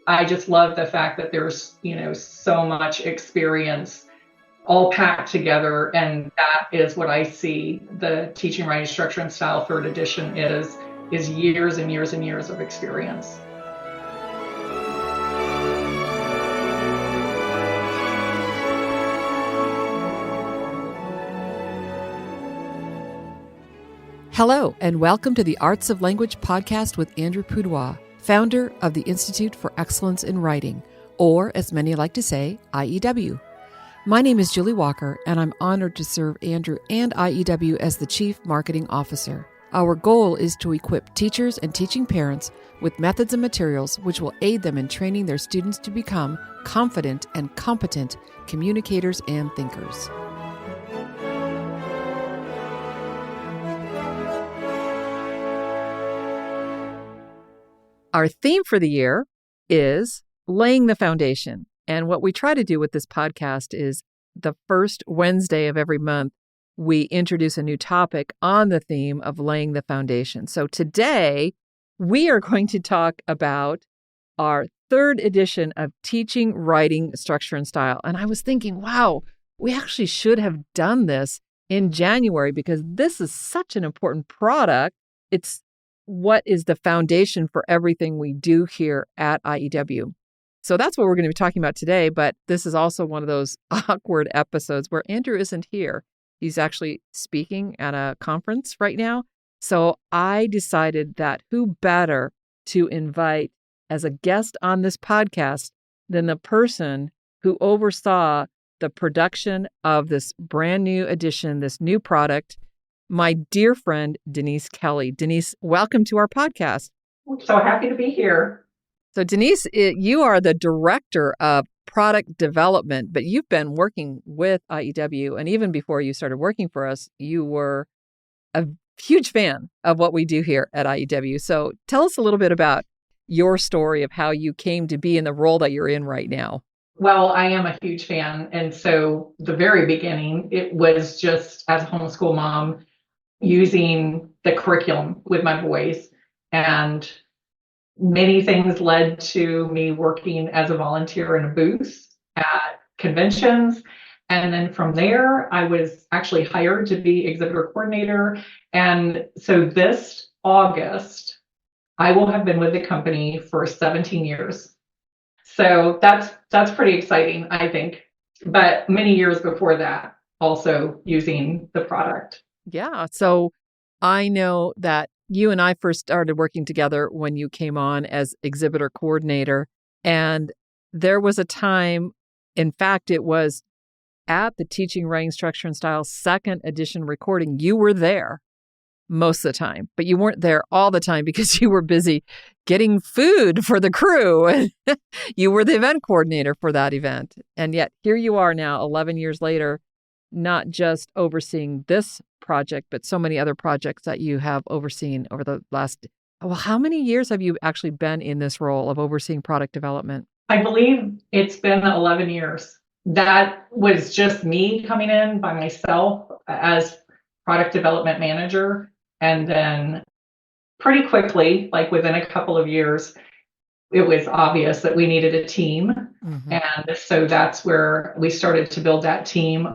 I just love the fact that there's, so much experience all packed together. And that is what I see the teaching, writing, structure, and style third edition is years and years and years of experience. Hello, and welcome to the Arts of Language podcast with Andrew Poudois, founder of the Institute for Excellence in Writing, or as many like to say, IEW. My name is Julie Walker, and I'm honored to serve Andrew and IEW as the Chief Marketing Officer. Our goal is to equip teachers and teaching parents with methods and materials which will aid them in training their students to become confident and competent communicators and thinkers. Our theme for the year is laying the foundation. And what we try to do with this podcast is the first Wednesday of every month, we introduce a new topic on the theme of laying the foundation. So today, we are going to talk about our third edition of Teaching, Writing, Structure, and Style. And I was thinking, wow, we actually should have done this in January because this is such an important product. It's what is the foundation for everything we do here at IEW. So that's what we're going to be talking about today, but this is also one of those awkward episodes where Andrew isn't here. He's actually speaking at a conference right now. So I decided that who better to invite as a guest on this podcast than the person who oversaw the production of this brand new edition, this new product, my dear friend, Denise Kelley. Denise, welcome to our podcast. I'm so happy to be here. So Denise, you are the director of product development, but you've been working with IEW. And even before you started working for us, you were a huge fan of what we do here at IEW. So tell us a little bit about your story of how you came to be in the role that you're in right now. Well, I am a huge fan. And so the very beginning, it was just as a homeschool mom, using the curriculum with my boys. And many things led to me working as a volunteer in a booth at conventions. And then from there, I was actually hired to be exhibitor coordinator. And so this August, I will have been with the company for 17 years. So that's pretty exciting, I think. But many years before that, also using the product. Yeah. So I know that you and I first started working together when you came on as exhibitor coordinator. And there was a time, in fact, it was at the Teaching, Writing, Structure, and Style second edition recording. You were there most of the time, but you weren't there all the time because you were busy getting food for the crew. You were the event coordinator for that event. And yet here you are now, 11 years later, not just overseeing this project, but so many other projects that you have overseen over the last, well, how many years have you actually been in this role of overseeing product development? I believe it's been 11 years. That was just me coming in by myself as product development manager. And then pretty quickly, like within a couple of years, it was obvious that we needed a team. Mm-hmm. And so that's where we started to build that team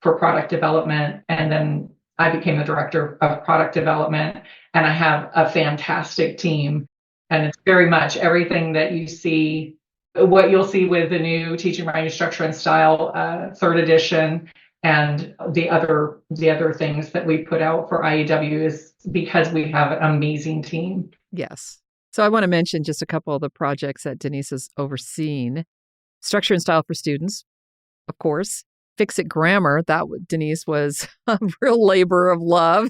for product development. And then I became the director of product development, and I have a fantastic team. And it's very much everything that you see, what you'll see with the new Teaching, Writing, Structure, and Style third edition, and the other things that we put out for IEW is because we have an amazing team. Yes. So I want to mention just a couple of the projects that Denise has overseen. Structure and Style for Students, of course. Fix It Grammar, that Denise was a real labor of love.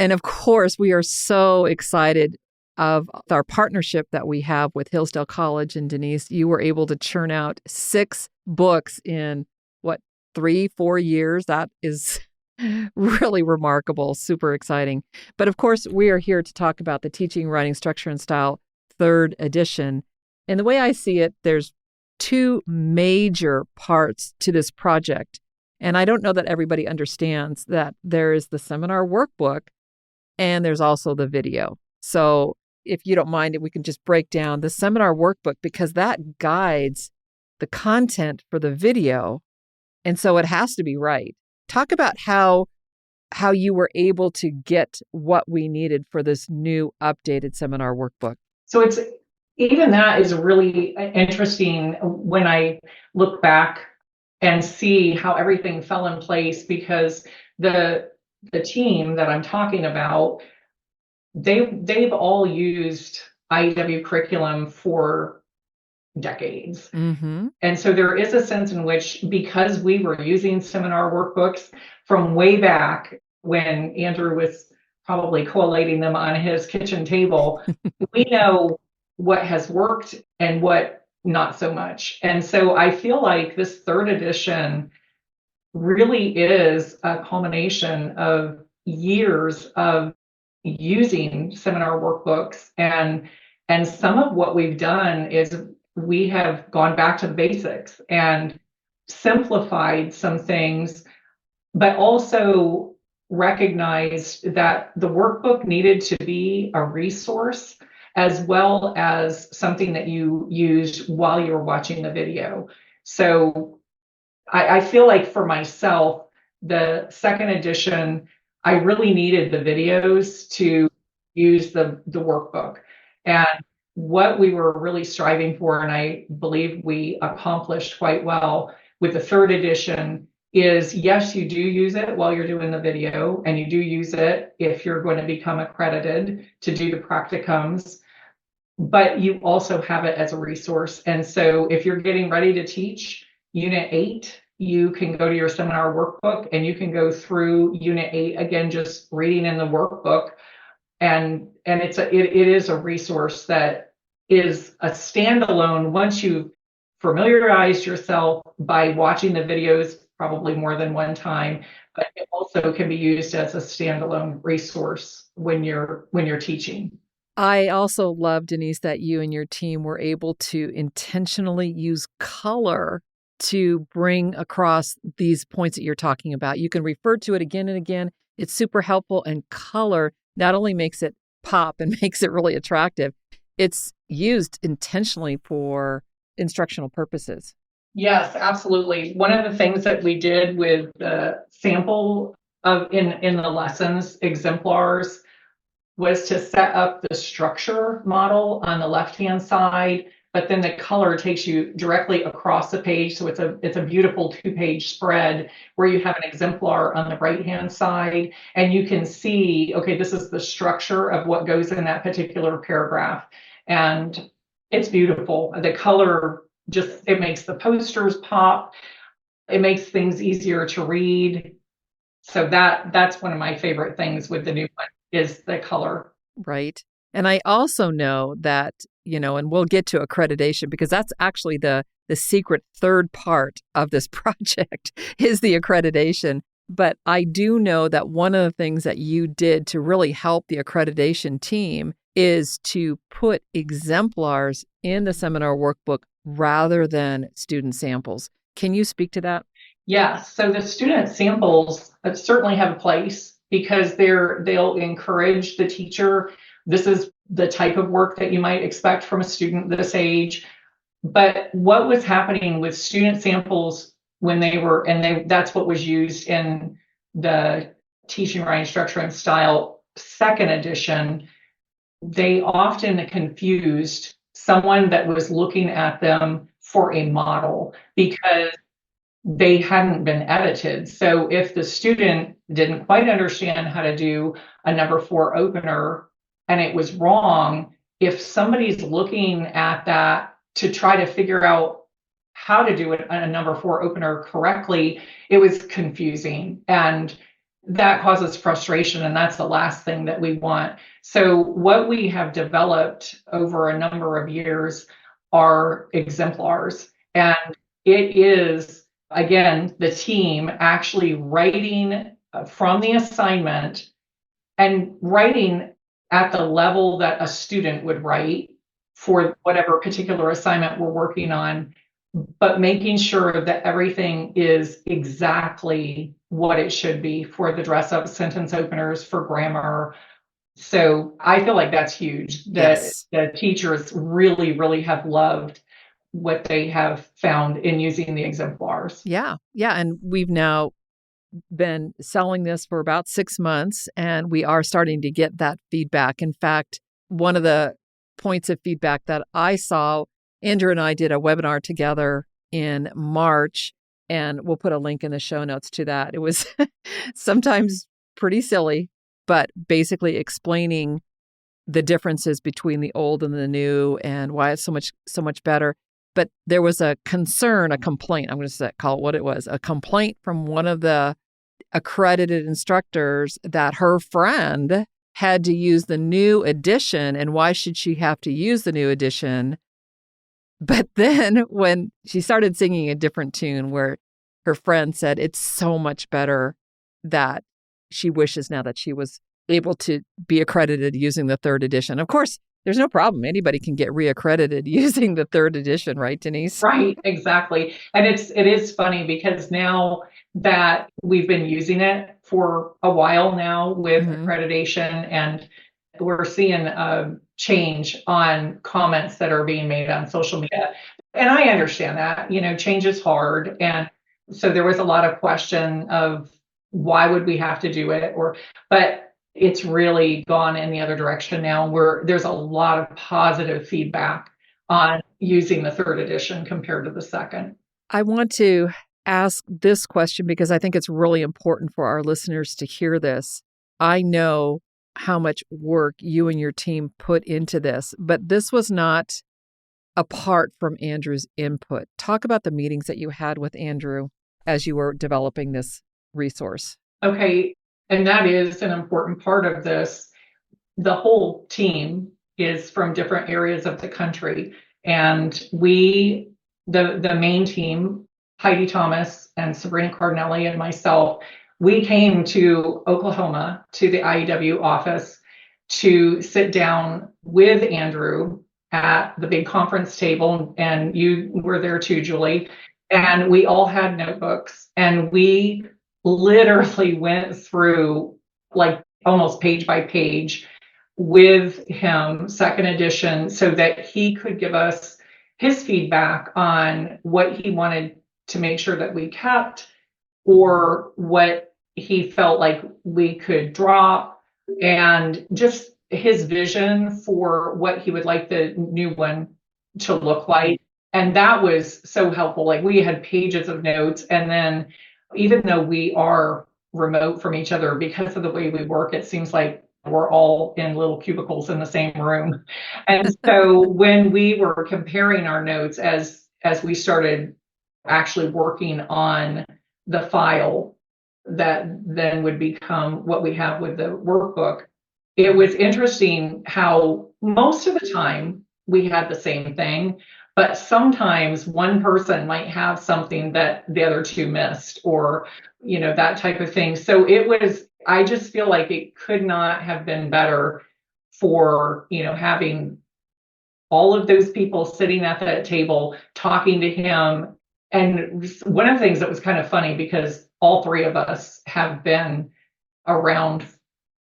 And of course, we are so excited of our partnership that we have with Hillsdale College. And Denise, you were able to churn out 6 books in, 3-4 years? That is really remarkable, super exciting. But of course, we are here to talk about the Teaching, Writing, Structure, and Style third edition. And the way I see it, there's 2 major parts to this project. And I don't know that everybody understands that there is the seminar workbook and there's also the video. So if you don't mind, if we can just break down the seminar workbook, because that guides the content for the video. And so it has to be right. Talk about how you were able to get what we needed for this new updated seminar workbook. So it's even that is really interesting when I look back and see how everything fell in place, because the team that I'm talking about, they've all used IEW curriculum for decades. Mm-hmm. And so there is a sense in which, because we were using seminar workbooks from way back when Andrew was probably collating them on his kitchen table, we know what has worked and what not so much. And so I feel like this third edition really is a culmination of years of using seminar workbooks, and some of what we've done is we have gone back to the basics and simplified some things, but also recognized that the workbook needed to be a resource as well as something that you used while you were watching the video. So I feel like for myself, the second edition, I really needed the videos to use the workbook. And what we were really striving for, and I believe we accomplished quite well with the third edition, is yes, you do use it while you're doing the video, and you do use it if you're going to become accredited to do the practicums, but you also have it as a resource. And so if you're getting ready to teach Unit 8, you can go to your seminar workbook and you can go through Unit 8 again, just reading in the workbook. And it is a resource that is a standalone once you've familiarized yourself by watching the videos probably more than one time, but it also can be used as a standalone resource when you're teaching. I also love, Denise, that you and your team were able to intentionally use color to bring across these points that you're talking about. You can refer to it again and again. It's super helpful, and color not only makes it pop and makes it really attractive, it's used intentionally for instructional purposes. Yes, absolutely. One of the things that we did with the sample of in the lessons exemplars was to set up the structure model on the left-hand side, but then the color takes you directly across the page. So it's a beautiful 2-page spread where you have an exemplar on the right-hand side, and you can see, okay, this is the structure of what goes in that particular paragraph. And it's beautiful. The color just, it makes the posters pop. It makes things easier to read. So that's one of my favorite things with the new one is the color. Right. And I also know that, and we'll get to accreditation, because that's actually the secret third part of this project is the accreditation. But I do know that one of the things that you did to really help the accreditation team is to put exemplars in the seminar workbook rather than student samples. Can you speak to that? Yes. So the student samples certainly have a place because they'll encourage the teacher. This is the type of work that you might expect from a student this age. But what was happening with student samples when that's what was used in the Teaching Writing Structure and Style second edition, they often confused someone that was looking at them for a model because they hadn't been edited. So if the student didn't quite understand how to do a number 4 opener and it was wrong, if somebody's looking at that to try to figure out how to do a number 4 opener correctly, it was confusing. And that causes frustration, and that's the last thing that we want. So what we have developed over a number of years are exemplars. And it is, again, the team actually writing from the assignment and writing at the level that a student would write for whatever particular assignment we're working on, but making sure that everything is exactly what it should be for the dress-up sentence openers, for grammar, So I feel like that's huge. Yes. The teachers really, really have loved what they have found in using the exemplars. Yeah. Yeah. And we've now been selling this for about 6 months, and we are starting to get that feedback. In fact, one of the points of feedback that I saw, Andrew and I did a webinar together in March, and we'll put a link in the show notes to that. It was sometimes pretty silly, but basically explaining the differences between the old and the new and why it's so much better. But there was a concern, a complaint. I'm going to call it what it was, a complaint from one of the accredited instructors that her friend had to use the new edition, and why should she have to use the new edition? But then when she started singing a different tune where her friend said it's so much better, that she wishes now that she was able to be accredited using the third edition. Of course, there's no problem. Anybody can get reaccredited using the third edition, right, Denise? Right, exactly. And it is funny because now that we've been using it for a while now with accreditation, and we're seeing a change on comments that are being made on social media. And I understand that, change is hard. And so there was a lot of question of why would we have to do it, but it's really gone in the other direction now, where there's a lot of positive feedback on using the third edition compared to the second. I want to ask this question because I think it's really important for our listeners to hear this. I know how much work you and your team put into this, but this was not apart from Andrew's input. Talk about the meetings that you had with Andrew as you were developing this resource. Okay, and that is an important part of this. The whole team is from different areas of the country, and the main team, Heidi Thomas and Sabrina Cardinelli and myself, we came to Oklahoma to the IEW office to sit down with Andrew at the big conference table, and you were there too, Julie. And we all had notebooks, and we literally went through like almost page by page with him, second edition, so that he could give us his feedback on what he wanted to make sure that we kept, or what he felt like we could drop, and just his vision for what he would like the new one to look like. And that was so helpful. Like, we had pages of notes, and then even though we are remote from each other because of the way we work, it seems like we're all in little cubicles in the same room. And so when we were comparing our notes as we started actually working on the file that then would become what we have with the workbook, it was interesting how most of the time we had the same thing, but sometimes one person might have something that the other two missed, or, that type of thing. So I just feel like it could not have been better for, having all of those people sitting at that table talking to him. And one of the things that was kind of funny, because all three of us have been around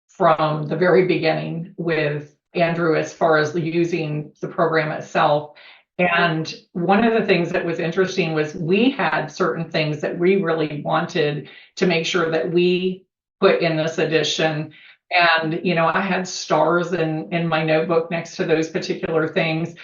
from the very beginning with Andrew as far as using the program itself. And one of the things that was interesting was we had certain things that we really wanted to make sure that we put in this edition. And, I had stars in my notebook next to those particular things.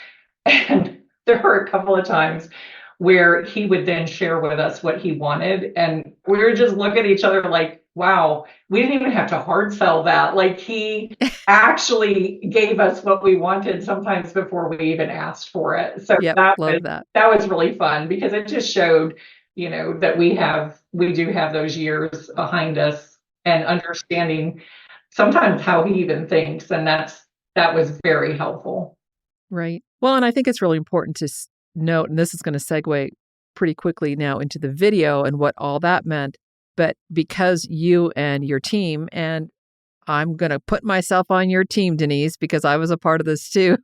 And there were a couple of times where he would then share with us what he wanted. And we were just looking at each other like, wow, we didn't even have to hard sell that. Like, he actually gave us what we wanted sometimes before we even asked for it. So Yep, that was really fun, because it just showed, that we do have those years behind us, and understanding sometimes how he even thinks. And that was very helpful. Right. Well, and I think it's really important to note, and this is going to segue pretty quickly now into the video and what all that meant. But because you and your team, and I'm going to put myself on your team, Denise, because I was a part of this too,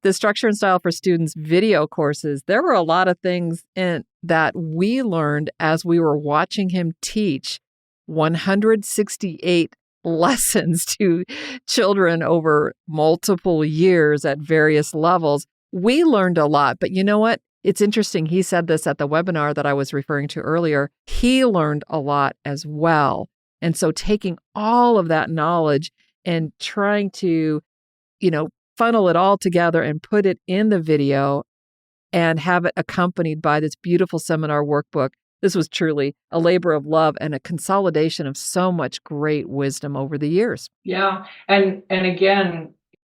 the Structure and Style for Students video courses, there were a lot of things in that we learned as we were watching him teach 168 lessons to children over multiple years at various levels. We learned a lot, but you know what? It's interesting. He said this at the webinar that I was referring to earlier. He learned a lot as well. And so taking all of that knowledge and trying to, funnel it all together and put it in the video and have it accompanied by this beautiful seminar workbook. This was truly a labor of love and a consolidation of so much great wisdom over the years. Yeah. And again,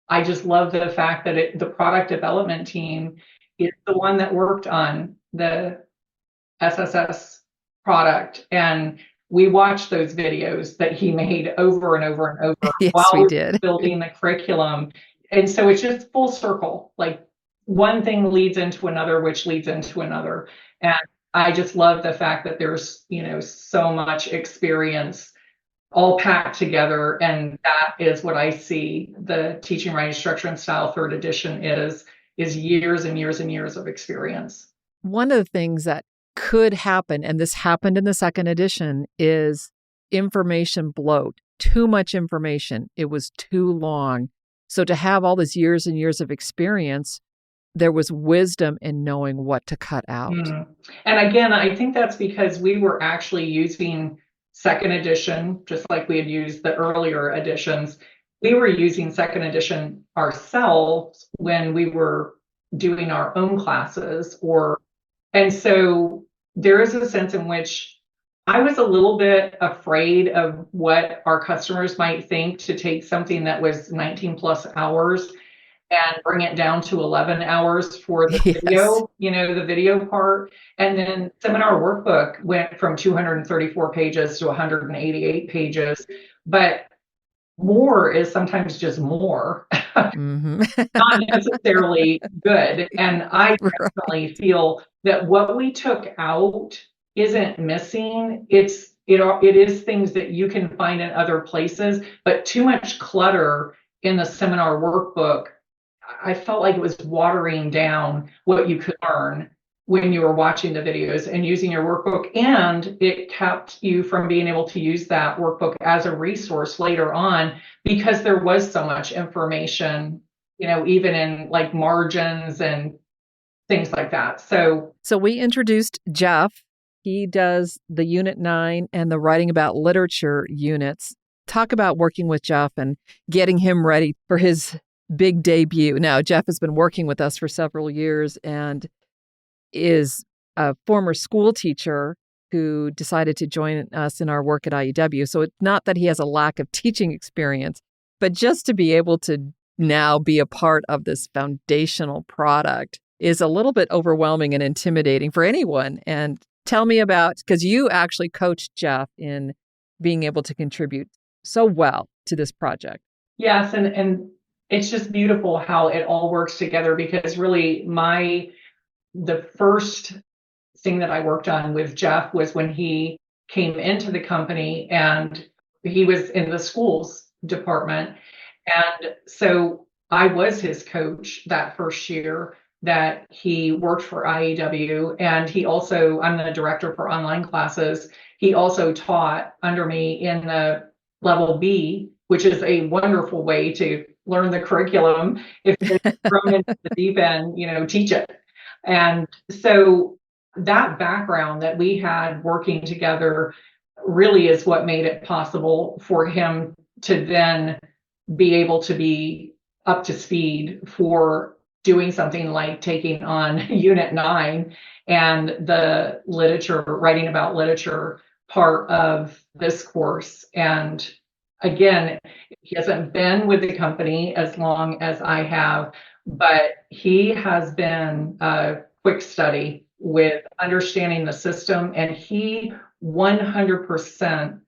I just love the fact that the product development team is the one that worked on the SSS product. And we watched those videos that he made over and over and over Yes, while we we were did. building the curriculum. And so it's just full circle. Like one thing leads into another, which leads into another. And I just love the fact that there's, so much experience all packed together. And that is what I see the Teaching, Writing, Structure, and Style third edition is years and years and years of experience. One of the things that could happen, and this happened in the second edition, is information bloat. Too much information. It was too long. So to have all these years and years of experience, there was wisdom in knowing what to cut out. And again, I think that's because we were actually using second edition, just like we had used the earlier editions. We were using second edition ourselves when we were doing our own classes, and so there is a sense in which I was a little bit afraid of what our customers might think to take something that was 19 plus hours and bring it down to 11 hours for the video, the video part. And then seminar workbook went from 234 pages to 188 pages. But more is sometimes just more, not necessarily good. And I definitely feel that what we took out isn't missing. It is things that you can find in other places, but too much clutter in the seminar workbook, I felt like it was watering down what you could learn when you were watching the videos and using your workbook, and it kept you from being able to use that workbook as a resource later on because there was so much information, even in like margins and things like that. So we introduced Jeff. He does the Unit 9 and the Writing About Literature units. Talk about working with Jeff and getting him ready for his big debut. Now, Jeff has been working with us for several years and is a former school teacher who decided to join us in our work at IEW. So it's not that he has a lack of teaching experience, but just to be able to now be a part of this foundational product is a little bit overwhelming and intimidating for anyone. And tell me about, because you actually coached Jeff in being able to contribute so well to this project. Yes, and it's just beautiful how it all works together because really the first thing that I worked on with Jeff was when he came into the company and he was in the schools department. And so I was his coach that first year that he worked for IEW. And I'm the director for online classes. He also taught under me in the level B, which is a wonderful way to learn the curriculum. If you're thrown into the deep end, teach it. And so that background that we had working together really is what made it possible for him to then be able to be up to speed for doing something like taking on Unit 9 and the Writing About Literature part of this course. And again, he hasn't been with the company as long as I have, but he has been a quick study with understanding the system, and he 100%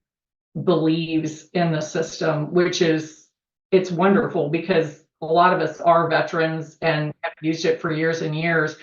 believes in the system, it's wonderful because a lot of us are veterans and have used it for years and years,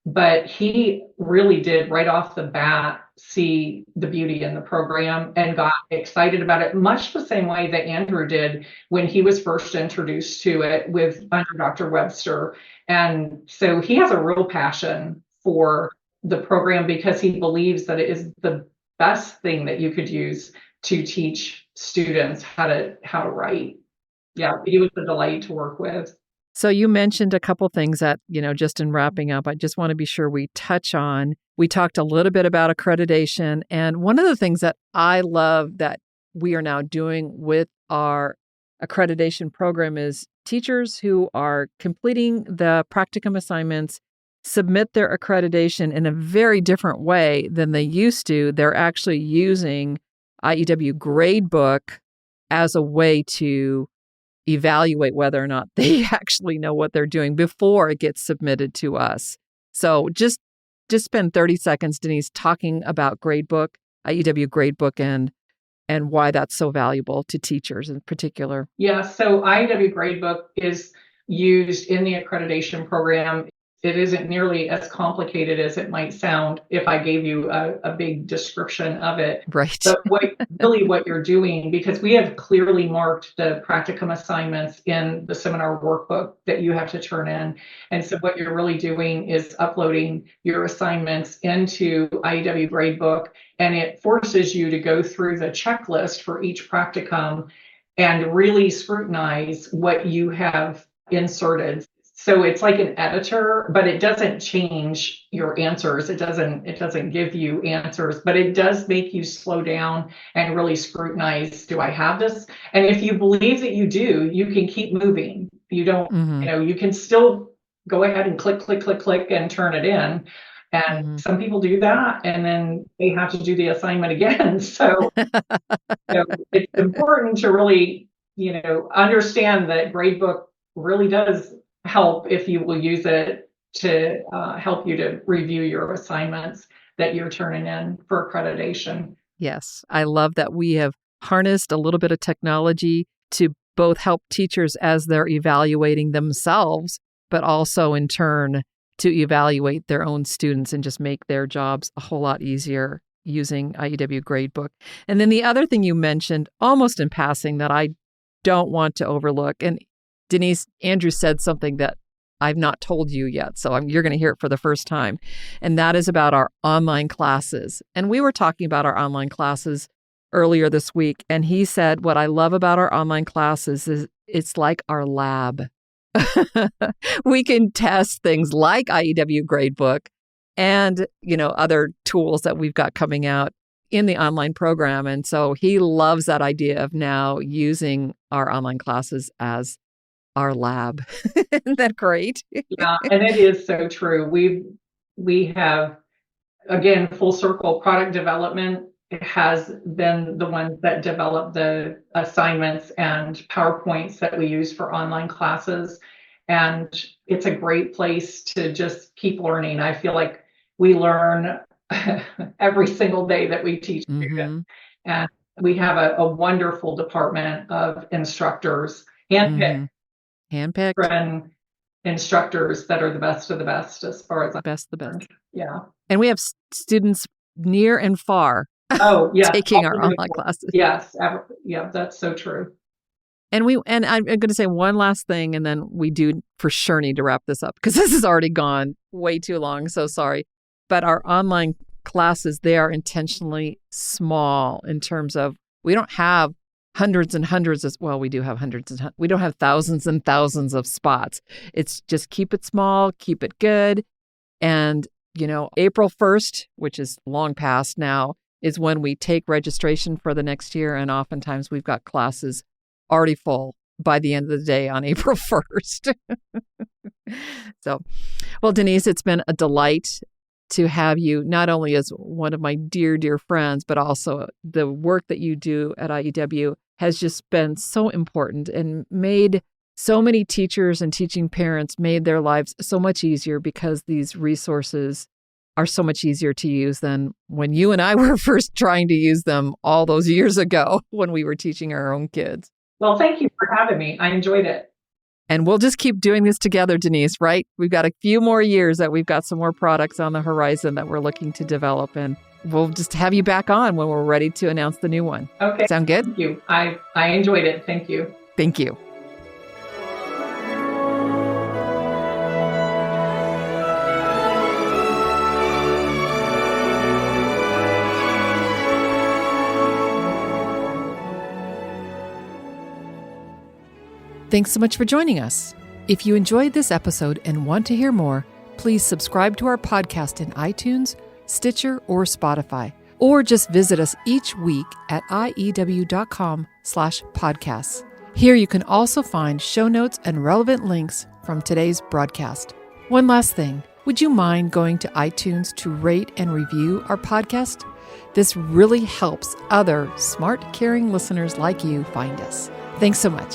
but he really did right off the bat see the beauty in the program and got excited about it, much the same way that Andrew did when he was first introduced to it under Dr. Webster. And so he has a real passion for the program because he believes that it is the best thing that you could use to teach students how to write. Yeah, he was a delight to work with. So you mentioned a couple things that, just in wrapping up, I just want to be sure we touch on. We talked a little bit about accreditation. And one of the things that I love that we are now doing with our accreditation program is teachers who are completing the practicum assignments submit their accreditation in a very different way than they used to. They're actually using IEW Gradebook as a way to evaluate whether or not they actually know what they're doing before it gets submitted to us. So just spend 30 seconds, Denise, talking about Gradebook, IEW Gradebook, and why that's so valuable to teachers in particular. Yeah, so IEW Gradebook is used in the accreditation program. It isn't nearly as complicated as it might sound if I gave you a big description of it. Right. But what you're doing, because we have clearly marked the practicum assignments in the seminar workbook that you have to turn in. And so what you're really doing is uploading your assignments into IEW Gradebook, and it forces you to go through the checklist for each practicum and really scrutinize what you have inserted. So it's like an editor, but it doesn't change your answers. It doesn't give you answers, but it does make you slow down and really scrutinize, do I have this? And if you believe that you do, you can keep moving. You don't, you can still go ahead and click and turn it in. And some people do that, and then they have to do the assignment again. So it's important to really, understand that Gradebook really does help if you will use it to help you to review your assignments that you're turning in for accreditation. Yes, I love that we have harnessed a little bit of technology to both help teachers as they're evaluating themselves, but also in turn to evaluate their own students and just make their jobs a whole lot easier using IEW Gradebook. And then the other thing you mentioned, almost in passing, that I don't want to overlook, and Denise, Andrew said something that I've not told you yet, so you're going to hear it for the first time, and that is about our online classes. And we were talking about our online classes earlier this week, and he said, what I love about our online classes is it's like our lab. We can test things like IEW Gradebook and, other tools that we've got coming out in the online program. And so he loves that idea of now using our online classes as our lab. Isn't that great? Yeah, and it is so true. We have, again, full circle product development has been the ones that develop the assignments and PowerPoints that we use for online classes. And it's a great place to just keep learning. I feel like we learn every single day that we teach students. And we have a wonderful department of instructors, handpicked instructors that are the best of the best as far as the best. Yeah. And we have students near and far taking our online classes. Yes. Yeah, that's so true. And I'm going to say one last thing, and then we do for sure need to wrap this up because this has already gone way too long. So sorry. But our online classes, they are intentionally small in terms of we don't have hundreds and hundreds of, well, we do have we don't have thousands and thousands of spots. It's just keep it small, keep it good. And, April 1st, which is long past now, is when we take registration for the next year. And oftentimes we've got classes already full by the end of the day on April 1st. So, well, Denise, it's been a delight to have you not only as one of my dear, dear friends, but also the work that you do at IEW has just been so important and made so many teachers and teaching parents made their lives so much easier because these resources are so much easier to use than when you and I were first trying to use them all those years ago when we were teaching our own kids. Well, thank you for having me. I enjoyed it. And we'll just keep doing this together, Denise, right? We've got a few more years that we've got some more products on the horizon that we're looking to develop. And we'll just have you back on when we're ready to announce the new one. Okay. Sound good? Thank you. I enjoyed it. Thank you. Thank you. Thanks so much for joining us. If you enjoyed this episode and want to hear more, please subscribe to our podcast in iTunes, Stitcher, or Spotify, or just visit us each week at iew.com/podcasts. Here you can also find show notes and relevant links from today's broadcast. One last thing, would you mind going to iTunes to rate and review our podcast? This really helps other smart, caring listeners like you find us. Thanks so much.